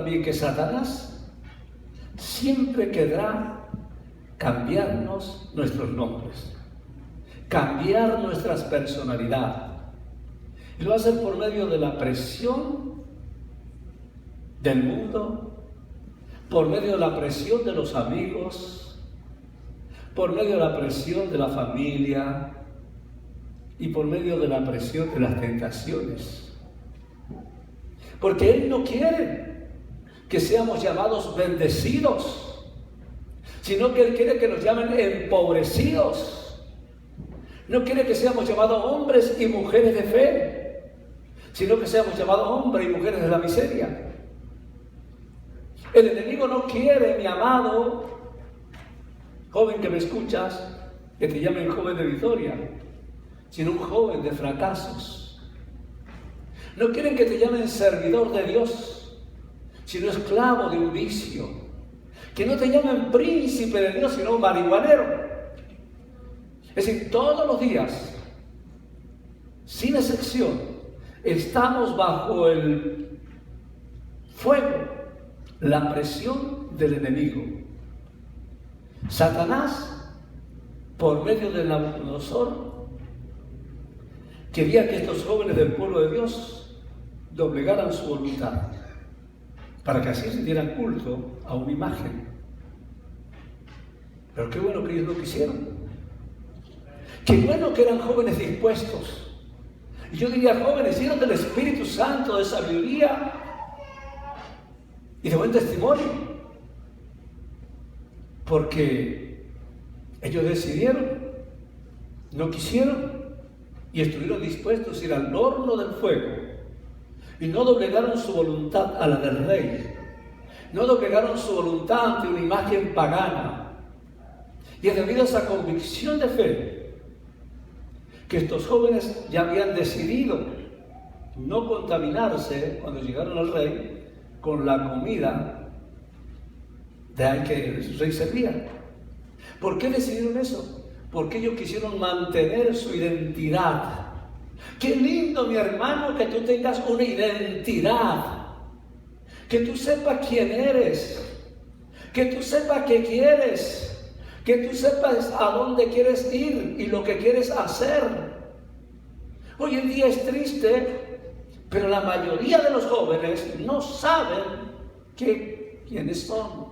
también que Satanás siempre querrá cambiarnos nuestros nombres, cambiar nuestras personalidades. Y lo va a hacer por medio de la presión del mundo, por medio de la presión de los amigos, por medio de la presión de la familia y por medio de la presión de las tentaciones. Porque Él no quiere que seamos llamados bendecidos, sino que Él quiere que nos llamen empobrecidos. No quiere que seamos llamados hombres y mujeres de fe, sino que seamos llamados hombres y mujeres de la miseria. El enemigo no quiere, mi amado joven que me escuchas, que te llamen joven de victoria, sino un joven de fracasos. No quieren que te llamen servidor de Dios, sino esclavo de un vicio. Que no te llamen príncipe de Dios, sino marihuanero. Es decir, todos los días, sin excepción, estamos bajo el fuego, la presión del enemigo. Satanás, por medio de Nabucodonosor, quería que estos jóvenes del pueblo de Dios doblegaran su voluntad, para que así se dieran culto a una imagen. Pero qué bueno que ellos lo quisieron. Qué bueno que eran jóvenes dispuestos. Y yo diría jóvenes llenos del Espíritu Santo, de sabiduría y de buen testimonio. Porque ellos decidieron, no quisieron y estuvieron dispuestos a ir al horno del fuego. Y no doblegaron su voluntad a la del rey. No doblegaron su voluntad ante una imagen pagana. Y es debido a esa convicción de fe que estos jóvenes ya habían decidido no contaminarse cuando llegaron al rey con la comida de que el rey servía. ¿Por qué decidieron eso? Porque ellos quisieron mantener su identidad. Qué lindo, mi hermano, que tú tengas una identidad, que tú sepas quién eres, que tú sepas qué quieres, que tú sepas a dónde quieres ir y lo que quieres hacer. Hoy en día es triste, pero la mayoría de los jóvenes no saben quiénes son,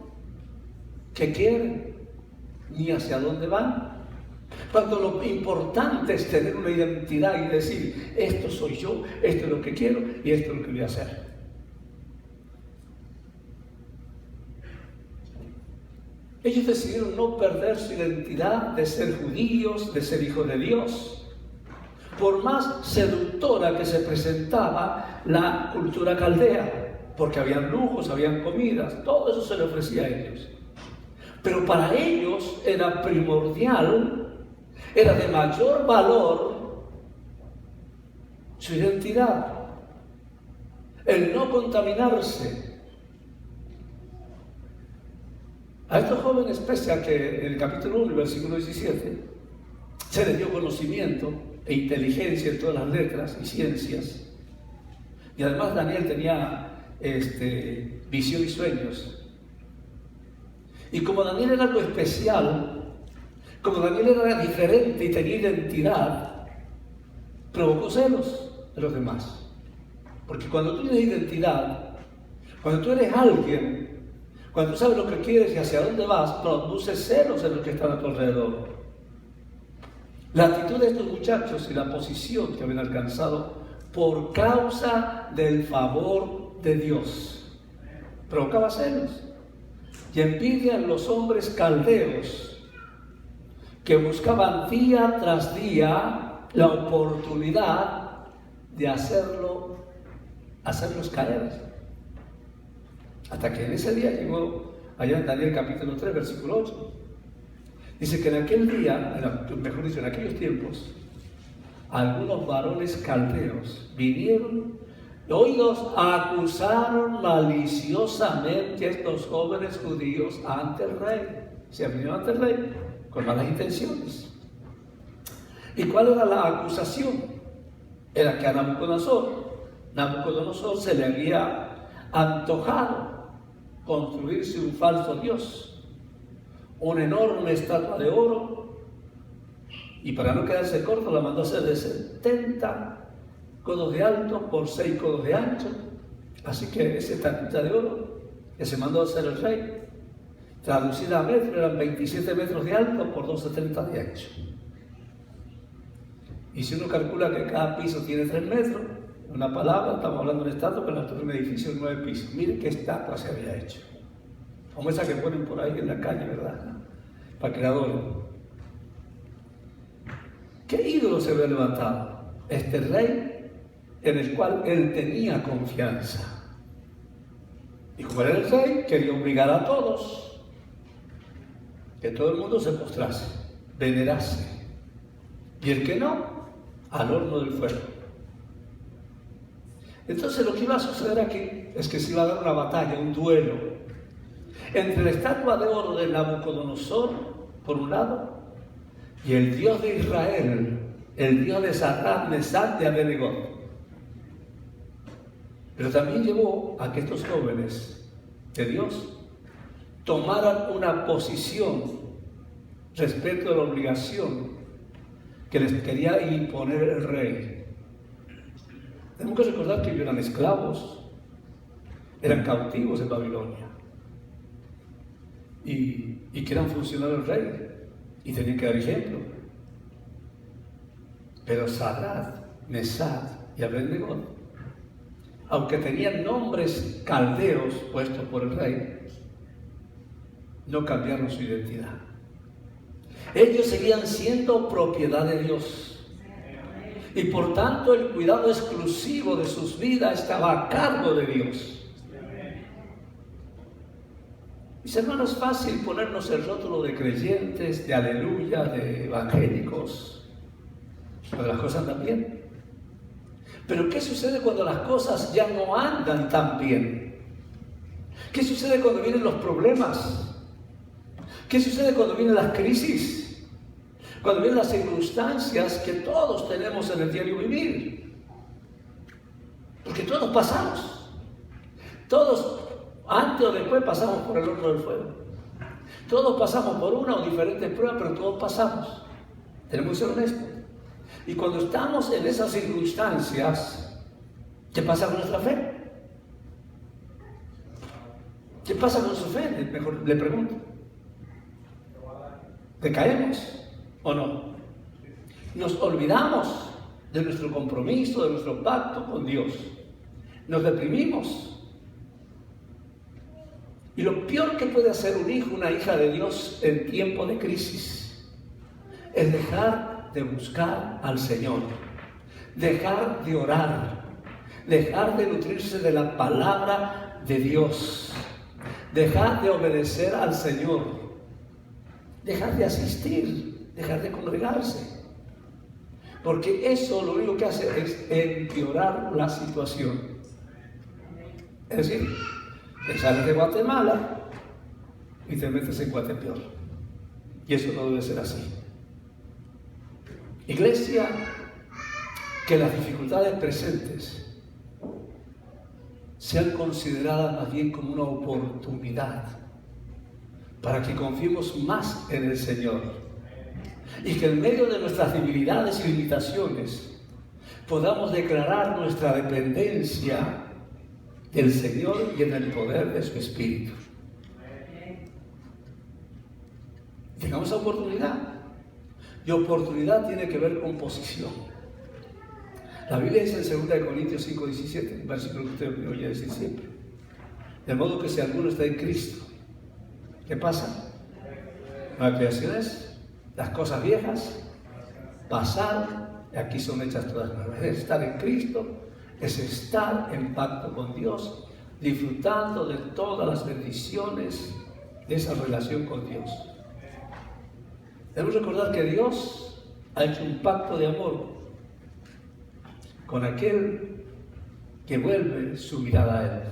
qué quieren, ni hacia dónde van. Cuando lo importante es tener una identidad y decir, esto soy yo, esto es lo que quiero y esto es lo que voy a hacer. Ellos decidieron no perder su identidad de ser judíos, de ser hijos de Dios. Por más seductora que se presentaba la cultura caldea, porque habían lujos, habían comidas, todo eso se le ofrecía a ellos. Pero para ellos era primordial, era de mayor valor su identidad, el no contaminarse. A estos jóvenes, pese a que en el capítulo 1, versículo 17, se les dio conocimiento e inteligencia en todas las letras y ciencias, y además Daniel tenía visión y sueños. Y como Daniel era algo especial, como Daniel era diferente y tenía identidad, provocó celos de los demás. Porque cuando tú tienes identidad, cuando tú eres alguien, cuando tú sabes lo que quieres y hacia dónde vas, produces celos en los que están a tu alrededor. La actitud de estos muchachos y la posición que habían alcanzado por causa del favor de Dios provocaba celos y envidia en los hombres caldeos que buscaban día tras día la oportunidad de hacerlos caer. Hasta que en ese día llegó, allá en Daniel capítulo 3, versículo 8, dice que en aquel día, mejor dicho, en aquellos tiempos, algunos varones caldeos vinieron y hoy los acusaron maliciosamente a estos jóvenes judíos ante el rey. Se vinieron ante el rey con malas intenciones. ¿Y cuál era la acusación? Era que a Nabucodonosor se le había antojado construirse un falso dios, una enorme estatua de oro, y para no quedarse corto la mandó hacer de 70 codos de alto por 6 codos de ancho. Así que esa estatua de oro que se mandó a hacer el rey, traducida a metro, eran 27 metros de alto por 12,30 de ancho. Y si uno calcula que cada piso tiene 3 metros, una palabra, estamos hablando de una estatua con la altura de un edificio de 9 pisos. Miren qué estatua se había hecho. Como esa que ponen por ahí en la calle, ¿verdad? Para que la adoren. ¿Qué ídolo se había levantado? Este rey en el cual él tenía confianza. Y como era el rey, quería obligar a todos que todo el mundo se postrase, venerase. Y el que no, al horno del fuego. Entonces lo que iba a suceder aquí es que se iba a dar una batalla, un duelo, entre la estatua de oro de Nabucodonosor, por un lado, y el Dios de Israel, el Dios de Sadrach, Mesach y Abednego. Pero también llevó a que estos jóvenes de Dios tomaran una posición respecto a la obligación que les quería imponer el rey. Tenemos que recordar que ellos eran esclavos, eran cautivos en Babilonia y que eran funcionarios del rey y tenían que dar ejemplo. Pero Sadrach, Mesach y Abednego, aunque tenían nombres caldeos puestos por el rey, no cambiaron su identidad. Ellos seguían siendo propiedad de Dios. Y por tanto el cuidado exclusivo de sus vidas estaba a cargo de Dios. Mis hermanos, es fácil ponernos el rótulo de creyentes, de aleluya, de evangélicos, cuando las cosas andan bien. Pero ¿qué sucede cuando las cosas ya no andan tan bien? ¿Qué sucede cuando vienen los problemas? ¿Qué sucede cuando vienen las crisis? Cuando vienen las circunstancias que todos tenemos en el diario vivir. Porque todos pasamos. Todos, antes o después, pasamos por el horno del fuego. Todos pasamos por una o diferentes pruebas, pero todos pasamos. Tenemos que ser honestos. Y cuando estamos en esas circunstancias, ¿qué pasa con nuestra fe? ¿Qué pasa con su fe? Mejor le pregunto. ¿Decaemos o no? Nos olvidamos de nuestro compromiso, de nuestro pacto con Dios. Nos deprimimos. Y lo peor que puede hacer un hijo, una hija de Dios en tiempo de crisis, es dejar de buscar al Señor, dejar de orar, dejar de nutrirse de la palabra de Dios, dejar de obedecer al Señor, dejar de asistir, dejar de congregarse, porque eso lo único que hace es empeorar la situación. Es decir, te sales de Guatemala y te metes en Guatepeor, y eso no debe ser así. Iglesia, que las dificultades presentes sean consideradas más bien como una oportunidad para que confiemos más en el Señor y que en medio de nuestras debilidades y limitaciones podamos declarar nuestra dependencia del Señor y en el poder de su Espíritu. Tengamos esa oportunidad. Y oportunidad tiene que ver con posición. La Biblia dice en 2 Corintios 5:17, un versículo que usted me oye decir siempre. De modo que si alguno está en Cristo, ¿qué pasa? Nuevas creaciones, las cosas viejas pasaron y aquí son hechas todas nuevas. Es estar en Cristo, es estar en pacto con Dios, disfrutando de todas las bendiciones de esa relación con Dios. Debemos recordar que Dios ha hecho un pacto de amor con aquel que vuelve su mirada a Él.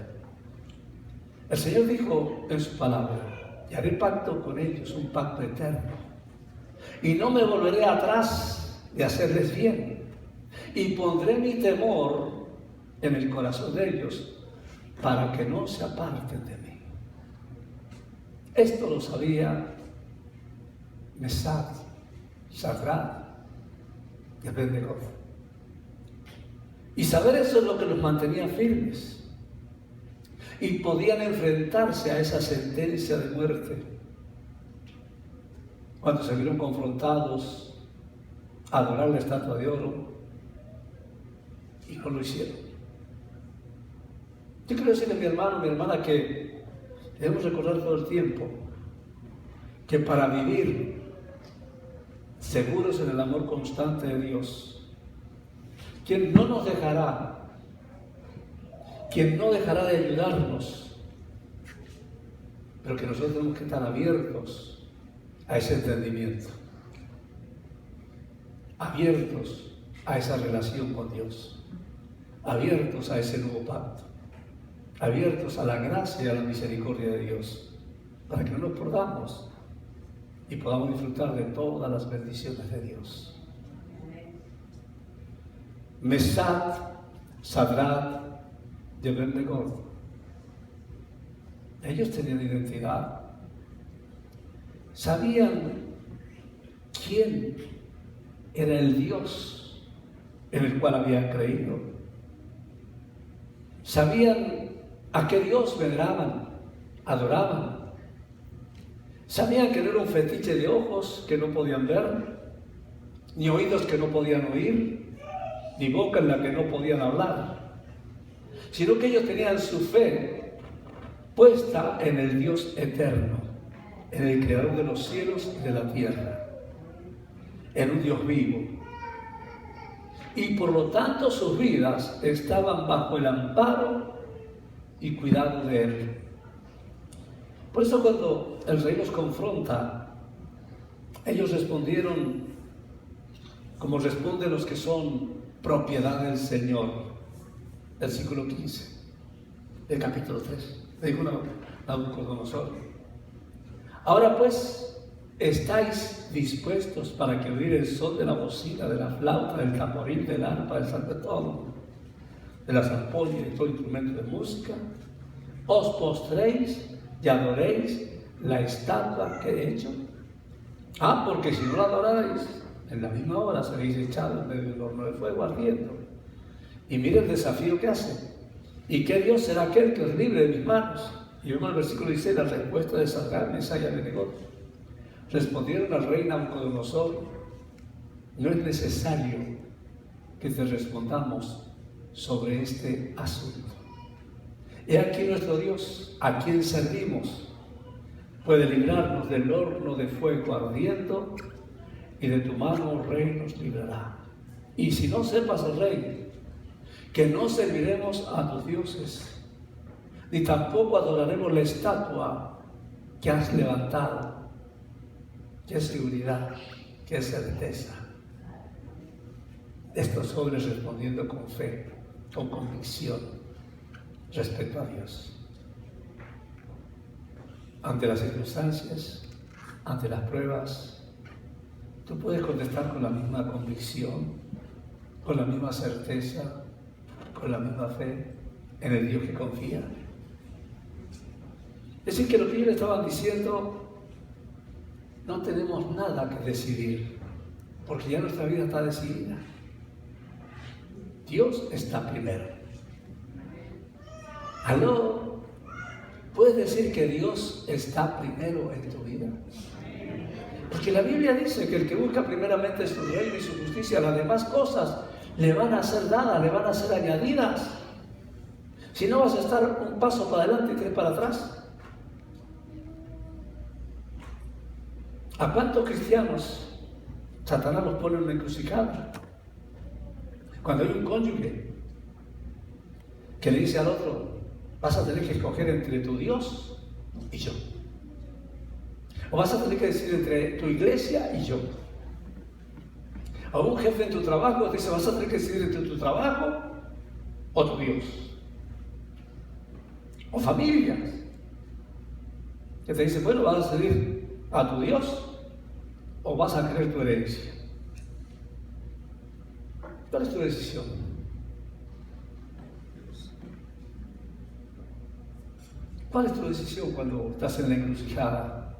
El Señor dijo en su palabra: y haré pacto con ellos, un pacto eterno, y no me volveré atrás de hacerles bien, y pondré mi temor en el corazón de ellos para que no se aparten de mí. Esto lo sabía Mesach, Sadrach y Abed-nego. Y saber eso es lo que los mantenía firmes. Y podían enfrentarse a esa sentencia de muerte. Cuando se vieron confrontados a adorar la estatua de oro, y no lo hicieron. Yo quiero decirle a mi hermano, mi hermana, que debemos recordar todo el tiempo que para vivir seguros en el amor constante de Dios, quien no nos dejará, quien no dejará de ayudarnos, pero que nosotros tenemos que estar abiertos a ese entendimiento, abiertos a esa relación con Dios, abiertos a ese nuevo pacto, abiertos a la gracia y a la misericordia de Dios, para que no nos perdamos y podamos disfrutar de todas las bendiciones de Dios. Mesach, Sadrach y Abed-nego. Ellos tenían identidad. Sabían quién era el Dios en el cual habían creído. Sabían a qué Dios veneraban, adoraban. Sabían que no era un fetiche de ojos que no podían ver, ni oídos que no podían oír, ni boca en la que no podían hablar, sino que ellos tenían su fe puesta en el Dios eterno, en el Creador de los cielos y de la tierra, en un Dios vivo. Y por lo tanto sus vidas estaban bajo el amparo y cuidado de Él. Por eso cuando el rey los confronta, ellos respondieron como responden los que son propiedad del Señor. Versículo 15 del capítulo 3. Le dijo Nabucodonosor: ahora pues, ¿estáis dispuestos para que oír el son de la bocina, de la flauta, del tamboril, del arpa, del saltetón, de la zampoña y de todo instrumento de música? ¿Os postréis y adoréis la estatua que he hecho? Porque si no la adoráis, en la misma hora seréis echados en medio del horno de fuego ardiendo. Y mire el desafío que hace. ¿Y qué Dios será aquel que os libre de mis manos? Y vemos el versículo 16, la respuesta de Sadrach, Mesach y Abed-nego. Respondieron al rey Nabucodonosor: no es necesario que te respondamos sobre este asunto. He aquí nuestro Dios, a quien servimos, puede librarnos del horno de fuego ardiendo, y de tu mano, oh rey, nos librará. Y si no sepas, oh rey, que no serviremos a tus dioses, ni tampoco adoraremos la estatua que has levantado. Qué seguridad, qué certeza. Estos jóvenes respondiendo con fe, con convicción respecto a Dios. Ante las circunstancias, ante las pruebas, tú puedes contestar con la misma convicción, con la misma certeza, con la misma fe en el Dios que confía. Es decir, que lo que ellos le estaban diciendo: no tenemos nada que decidir, porque ya nuestra vida está decidida. Dios está primero. ¿Aló? ¿Puedes decir que Dios está primero en tu vida? Porque la Biblia dice que el que busca primeramente su reino y su justicia, las demás cosas le van a ser dadas, le van a ser añadidas. Si no, vas a estar un paso para adelante y tres para atrás. ¿A cuántos cristianos Satanás los pone en una encrucijada? Cuando hay un cónyuge que le dice al otro: vas a tener que escoger entre tu Dios y yo. O vas a tener que decidir entre tu iglesia y yo. O un jefe en tu trabajo te dice: vas a tener que decidir entre tu trabajo o tu Dios. O familias que te dicen: bueno, vas a decidir a tu Dios o vas a querer tu herencia. ¿Cuál es tu decisión? ¿Cuál es tu decisión cuando estás en la encrucijada?